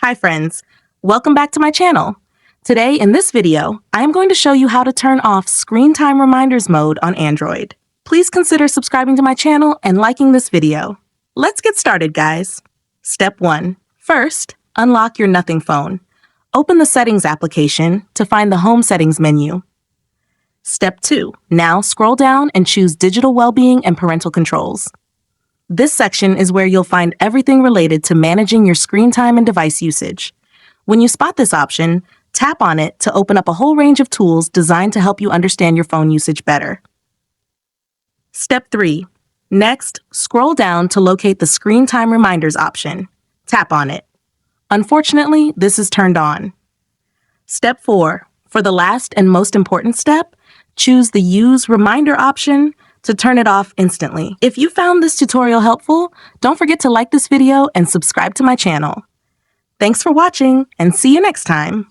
Hi friends, welcome back to my channel. Today in this video, I am going to show you how to turn off Screen Time Reminders mode on Android. Please consider subscribing to my channel and liking this video. Let's get started, guys. Step 1. First, unlock your Nothing phone. Open the Settings application to find the Home Settings menu. Step 2. Now scroll down and choose Digital Wellbeing and Parental Controls. This section is where you'll find everything related to managing your screen time and device usage. When you spot this option, tap on it to open up a whole range of tools designed to help you understand your phone usage better. Step 3. Next, scroll down to locate the Screen Time Reminders option. Tap on it. Unfortunately, this is turned on. Step 4. For the last and most important step, choose the Use Reminder option to turn it off instantly. If you found this tutorial helpful, don't forget to like this video and subscribe to my channel. Thanks for watching, and see you next time.